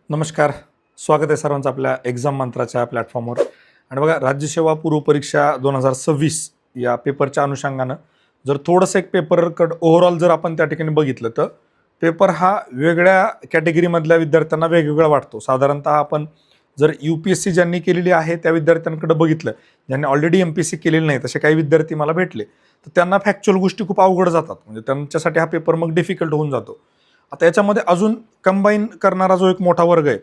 नमस्कार. स्वागत आहे सर्वांचं आपल्या एक्झाम मंत्राच्या प्लॅटफॉर्मवर. आणि बघा, राज्यसेवा पूर्व परीक्षा 2026 या पेपरच्या अनुषंगानं जर थोडंसं एक पेपरकडं ओव्हरऑल जर आपण त्या ठिकाणी बघितलं तर पेपर हा वेगळ्या कॅटेगरीमधल्या विद्यार्थ्यांना वेगवेगळा वाटतो. साधारणतः आपण जर UPSC ज्यांनी केलेली आहे त्या विद्यार्थ्यांकडे बघितलं, ज्यांनी ऑलरेडी MPSC केलेली नाही तसे काही विद्यार्थी मला भेटले, तर त्यांना फॅक्च्युअल गोष्टी खूप अवघड जातात. म्हणजे त्यांच्यासाठी हा पेपर मग डिफिकल्ट होऊन जातो. आता याच्यामध्ये अजून कंबाईन करणारा जो एक मोठा वर्ग आहे,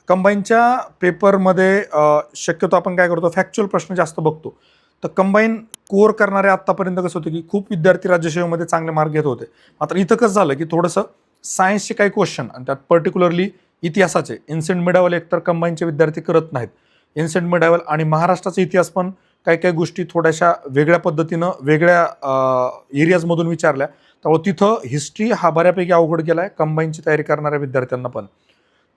कंबाईनच्या पेपरमध्ये शक्यतो आपण काय करतो, फॅक्च्युअल प्रश्न जास्त बघतो. तर कंबाईन कोर करणारे आत्तापर्यंत कसं होतं की खूप विद्यार्थी राज्यसेवेमध्ये चांगले मार्क घेत होते. मात्र इथं कसं झालं की थोडंसं सायन्सचे काही क्वेश्चन आणि त्यात पर्टिक्युलरली इतिहासाचे एन्शंट मिडावल एकतर कंबाईनचे विद्यार्थी करत नाहीत. एन्शंट मिडावल आणि महाराष्ट्राचा इतिहास पण काही काही गोष्टी थोड्याशा वेगळ्या पद्धतीनं वेगळ्या एरियाजमधून विचारल्या. त्यामुळे तिथं हिस्ट्री हा बऱ्यापैकी अवघड गेला आहे कंबाईनची तयारी करणाऱ्या विद्यार्थ्यांना पण.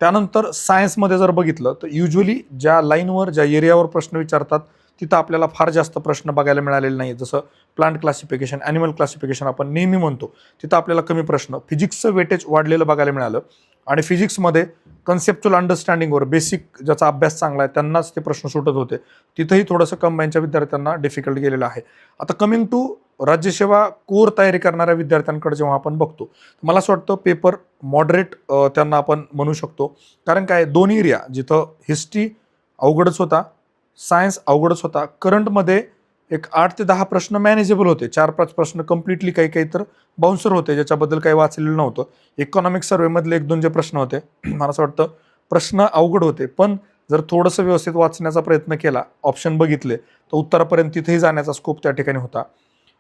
त्यानंतर सायन्समध्ये जर बघितलं तर युजली ज्या लाईनवर ज्या एरियावर प्रश्न विचारतात तिथं आपल्याला फार जास्त प्रश्न बघायला मिळालेले नाही. जसं प्लांट क्लासिफिकेशन, ॲनिमल क्लासिफिकेशन आपण नेहमी म्हणतो, तिथं आपल्याला कमी प्रश्न. फिजिक्सचं वेटेज वाढलेलं बघायला मिळालं आणि फिजिक्समध्ये कन्सेप्च्युअल अंडरस्टँडिंगवर बेसिक ज्याचा अभ्यास चांगला आहे त्यांनाच ते प्रश्न सुटत होते. तिथंही थोडंसं कंबाईनच्या विद्यार्थ्यांना डिफिकल्ट गेलेलं आहे. आता कमिंग टू राज्यसेवा कोर तयारी करणाऱ्या विद्यार्थ्यांकडे जेव्हा आपण बघतो, मला असं वाटतं पेपर मॉडरेट त्यांना आपण म्हणू शकतो. कारण काय, दोन एरिया जिथं हिस्ट्री अवघडच होता, सायन्स अवघडच होता. करंटमध्ये एक 8 ते 10 प्रश्न मॅनेजेबल होते, 4-5 प्रश्न कम्प्लिटली काही काही तर बाउन्सर होते ज्याच्याबद्दल काही वाचलेलं नव्हतं. इकॉनॉमिक सर्वेमधले 1-2 जे प्रश्न होते मला असं वाटतं प्रश्न अवघड होते, पण जर थोडंसं व्यवस्थित वाचण्याचा प्रयत्न केला, ऑप्शन बघितले, तर उत्तरापर्यंत तिथेही जाण्याचा स्कोप त्या ठिकाणी होता.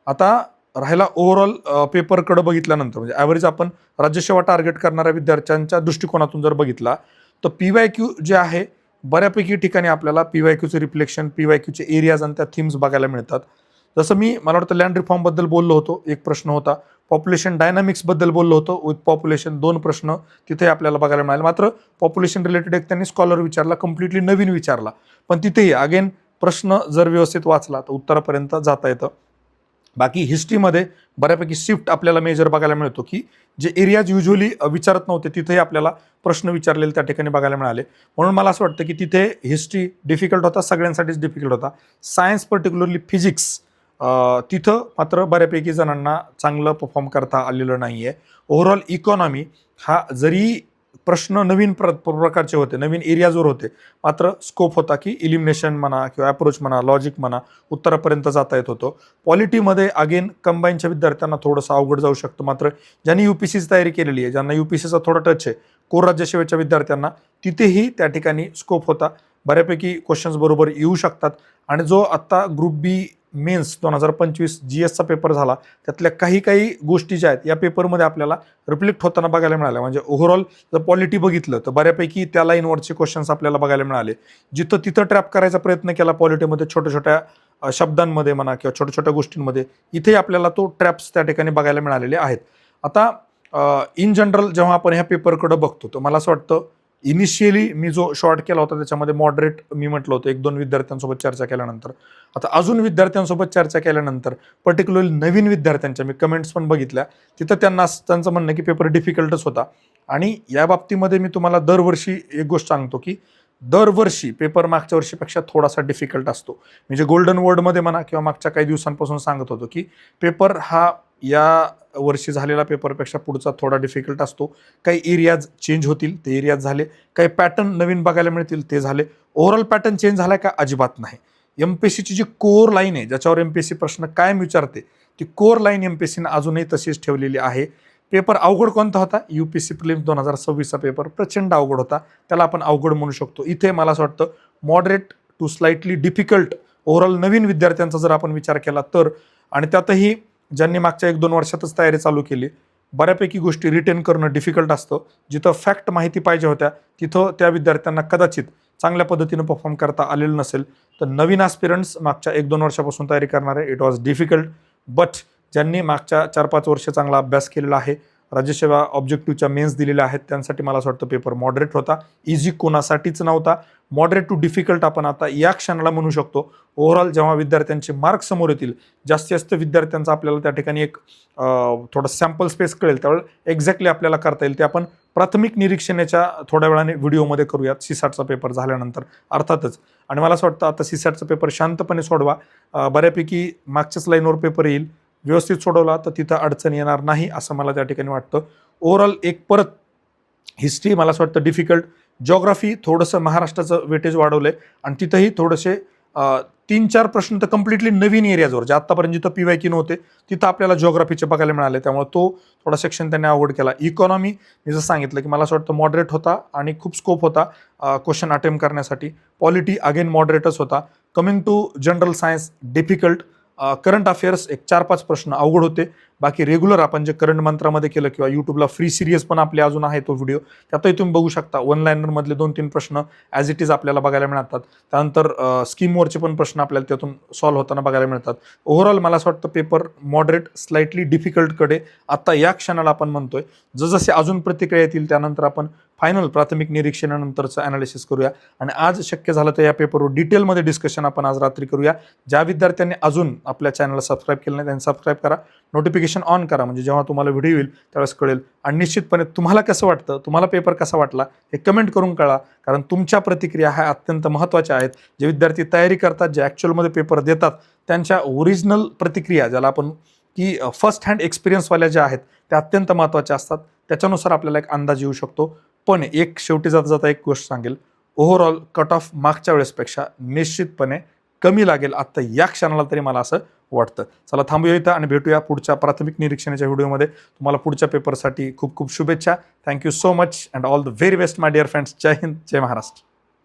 आता राहिला ओव्हरऑल पेपरकडे बघितल्यानंतर, म्हणजे ॲव्हरेज आपण राज्यसेवा टार्गेट करणाऱ्या विद्यार्थ्यांच्या दृष्टिकोनातून जर बघितला तर PYQ जे आहे बऱ्यापैकी ठिकाणी आपल्याला PYQचे रिफ्लेक्शन, PYQचे एरियाज आणि त्या थीम्स बघायला मिळतात. जसं मला वाटतं लँड रिफॉर्मबद्दल बोललो होतो, एक प्रश्न होता. पॉप्युलेशन डायनामिक्सबद्दल बोललो होतो, विथ पॉप्युलेशन 2 प्रश्न तिथे आपल्याला बघायला मिळाले. मात्र पॉप्युलेशन रिलेटेड एक त्यांनी स्कॉलर विचारला, कम्प्लिटली नवीन विचारला, पण तिथेही अगेन प्रश्न जर व्यवस्थित वाचला तर उत्तरापर्यंत जाता येतं. बाकी हिस्ट्रीमध्ये बऱ्यापैकी शिफ्ट आपल्याला मेजर बघायला मिळतो की जे एरियाज युजली विचारत नव्हते तिथेही आपल्याला प्रश्न विचारलेले त्या ठिकाणी बघायला मिळाले. म्हणून मला असं वाटतं की तिथे हिस्ट्री डिफिकल्ट होता, सगळ्यांसाठीच डिफिकल्ट होता. सायन्स पर्टिक्युलरली फिजिक्स तिथं मात्र बऱ्यापैकी जणांना चांगलं परफॉर्म करता आलेलं नाही आहे. ओव्हरऑल इकॉनॉमी हा जरी प्रश्न नवीन प्रकारचे होते, नवीन एरियाजवर होते, मात्र स्कोप होता की इलिमिनेशन म्हणा किंवा अप्रोच म्हणा, लॉजिक म्हणा, उत्तरापर्यंत जाता येत होतं. पॉलिटीमध्ये अगेन कंबाईनच्या विद्यार्थ्यांना थोडंसं अवघड जाऊ शकतं. मात्र ज्यांनी UPSCची तयारी केलेली आहे, ज्यांना UPSCचा थोडा टच आहे, कोर राज्यसेवेच्या विद्यार्थ्यांना तिथेही त्या ठिकाणी स्कोप होता. बऱ्यापैकी क्वेश्चन्स बरोबर येऊ शकतात. आणि जो आत्ता ग्रुप बी मेन्स 2025 GSचा पेपर झाला, त्यातल्या काही काही गोष्टी ज्या आहेत या पेपरमध्ये आपल्याला रिफ्लेक्ट होताना बघायला मिळाल्या. म्हणजे ओव्हरऑल जर पॉलिटी बघितलं तर बऱ्यापैकी त्या लाईनवरचे क्वेश्चन्स आपल्याला बघायला मिळाले. जिथं तिथं ट्रॅप करायचा प्रयत्न केला पॉलिटीमध्ये, छोट्या छोट्या शब्दांमध्ये म्हणा किंवा छोट्या छोट्या गोष्टींमध्ये, इथे आपल्याला तो ट्रॅप्स त्या ठिकाणी बघायला मिळालेले आहेत. आता इन जनरल जेव्हा आपण ह्या पेपरकडे बघतो तर मला असं वाटतं इनिशियली मी जो शॉर्ट केला होता त्याच्यामध्ये मॉडरेट मी म्हटलं होतं 1-2 विद्यार्थ्यांसोबत चर्चा केल्यानंतर. आता अजून विद्यार्थ्यांसोबत चर्चा केल्यानंतर पर्टिक्युलरली नवीन विद्यार्थ्यांच्या मी कमेंट्स पण बघितल्या, तिथं त्यांचं म्हणणं की पेपर डिफिकल्टच होता. आणि या बाबतीमध्ये मी तुम्हाला दरवर्षी एक गोष्ट सांगतो की दरवर्षी पेपर मागच्या वर्षीपेक्षा थोडासा डिफिकल्ट असतो. म्हणजे गोल्डन वर्डमध्ये म्हणा किंवा मागच्या काही दिवसांपासून सांगत होतो की पेपर हा या वर्षी झालेला पेपरपेक्षा पुढचा थोडा डिफिकल्ट असतो. काही एरियाज चेंज होतील, ते एरियाज झाले. काही पॅटर्न नवीन बघायला मिळतील, ते झाले. ओव्हरऑल पॅटर्न चेंज झालाय का? अजिबात नाही. MPSCची जी कोर लाईन आहे, ज्याच्यावर MPSC प्रश्न कायम विचारते, ती कोर लाईन MPSCनं अजूनही तशीच ठेवलेली आहे. पेपर अवघड कोणता होता? UPSC प्रिलिम्स 2026चा पेपर प्रचंड अवघड होता, त्याला आपण अवघड म्हणू शकतो. इथे मला असं वाटतं moderate to slightly difficult overall नवीन विद्यार्थ्यांचा जर आपण विचार केला तर, आणि त्यातही ज्यांनी मागच्या 1-2 वर्षातच तयारी चालू केली, बऱ्यापैकी गोष्टी रिटेन करणं डिफिकल्ट असतं. जिथं फॅक्ट माहिती पाहिजे होत्या तिथं त्या विद्यार्थ्यांना कदाचित चांगल्या पद्धतीनं परफॉर्म करता आलेलं नसेल. तर नवीन ॲस्पिरंट्स मागच्या 1-2 वर्षापासून तयारी करणारे, इट वॉज डिफिकल्ट. बट ज्यांनी मागच्या 4-5 वर्ष चांगला अभ्यास केलेला आहे, राज्यसेवा ऑब्जेक्टिव्हच्या मेन्स दिलेल्या आहेत त्यांसाठी मला असं वाटतं पेपर मॉडरेट होता. इझी कोणासाठीच नव्हता. मॉडरेट टू डिफिकल्ट आपण आता या क्षणाला म्हणू शकतो. ओव्हरऑल जेव्हा विद्यार्थ्यांचे मार्क समोर येतील, जास्तीत जास्त विद्यार्थ्यांचा आपल्याला त्या ठिकाणी एक थोडा सॅम्पल स्पेस कळेल, त्यावेळेला एक्झॅक्टली आपल्याला करता येईल ते आपण प्राथमिक निरीक्षणाच्या थोड्या वेळाने व्हिडिओमध्ये करूयात सीसॅटचा पेपर झाल्यानंतर अर्थातच. आणि मला असं वाटतं आता सीसॅटचा पेपर शांतपणे सोडवा. बऱ्यापैकी मागच्याच लाईनवर पेपर येईल, व्यवस्थित सोडवला तर तिथं अडचण येणार नाही असं मला त्या ठिकाणी वाटतं. ओव्हरऑल एक परत हिस्ट्री मला असं वाटतं डिफिकल्ट, जिओग्राफी थोडंसं महाराष्ट्राचं वेटेज वाढवलंय आणि तिथंही थोडेसे 3-4 प्रश्न तर कम्प्लिटली नवीन एरियाजवर, जे आत्तापर्यंत जिथं PYQ नव्हते तिथं आपल्याला जिओग्राफीचे बघायला मिळाले, त्यामुळे तो थोडा सेक्शन त्यांनी अवॉइड केला. इकॉनॉमी मी जसं सांगितलं की मला असं वाटतं मॉडरेट होता आणि खूप स्कोप होता क्वेश्चन अटेम्प्ट करण्यासाठी. पॉलिटी अगेन मॉडरेटच होता. Coming to general science difficult. Current affairs एक 4-5 प्रश्न अवघड होते. बाकी रेग्युलर आपण जे करंट मंत्रामध्ये केलं किंवा यूट्यूबला फ्री सिरीज पण आपली अजून आहे तो व्हिडिओ, त्यातही तुम्ही बघू शकता. 1 लाईनरमधले 2-3 प्रश्न ॲज इट इज आपल्याला बघायला मिळतात. त्यानंतर स्कीमवरचे पण प्रश्न आपल्याला त्यातून सॉल्व्ह होताना बघायला मिळतात. ओव्हरऑल मला असं वाटतं पेपर मॉडरेट स्लाइटली डिफिकल्टकडे आत्ता या क्षणाला आपण म्हणतोय. जसजसे अजून प्रतिक्रिया येतील त्यानंतर आपण फायनल प्राथमिक निरीक्षणानंतरचं ॲनालिसिस करूया. आणि आज शक्य झालं तर या पेपरवर डिटेलमध्ये डिस्कशन आपण आज रात्री करूया. ज्या विद्यार्थ्यांनी अजून आपल्या चॅनलला सबस्क्राईब केलं नाही त्यांनी सबस्क्राईब करा, नोटिफिकेशन ऑन करा, म्हणजे जेव्हा तुम्हाला व्हिडिओ येईल त्यावेळेस कळेल. आणि निश्चितपणे तुम्हाला कसं वाटतं, तुम्हाला पेपर कसा वाटला हे कमेंट करून कळा, कारण तुमच्या प्रतिक्रिया ह्या अत्यंत महत्त्वाच्या आहेत. जे विद्यार्थी तयारी करतात, जे ॲक्च्युअलमध्ये पेपर देतात, त्यांच्या ओरिजिनल प्रतिक्रिया ज्याला आपण की फर्स्ट हँड एक्सपिरियन्सवाल्या ज्या आहेत त्या अत्यंत महत्त्वाच्या असतात. त्याच्यानुसार आपल्याला एक अंदाज येऊ शकतो. पण एक शेवटी जाता जाता एक गोष्ट सांगेल, ओव्हरऑल कट ऑफ मागच्या वेळेसपेक्षा निश्चितपणे कमी लागेल आत्ता या क्षणाला तरी मला असं वाटतं. चला थांबूया इथं आणि भेटूया पुढच्या प्राथमिक निरीक्षणाच्या व्हिडिओमध्ये. तुम्हाला पुढच्या पेपरसाठी खूप खूप शुभेच्छा. Thank you so much and all the very best my dear friends. जय हिंद, जय महाराष्ट्र.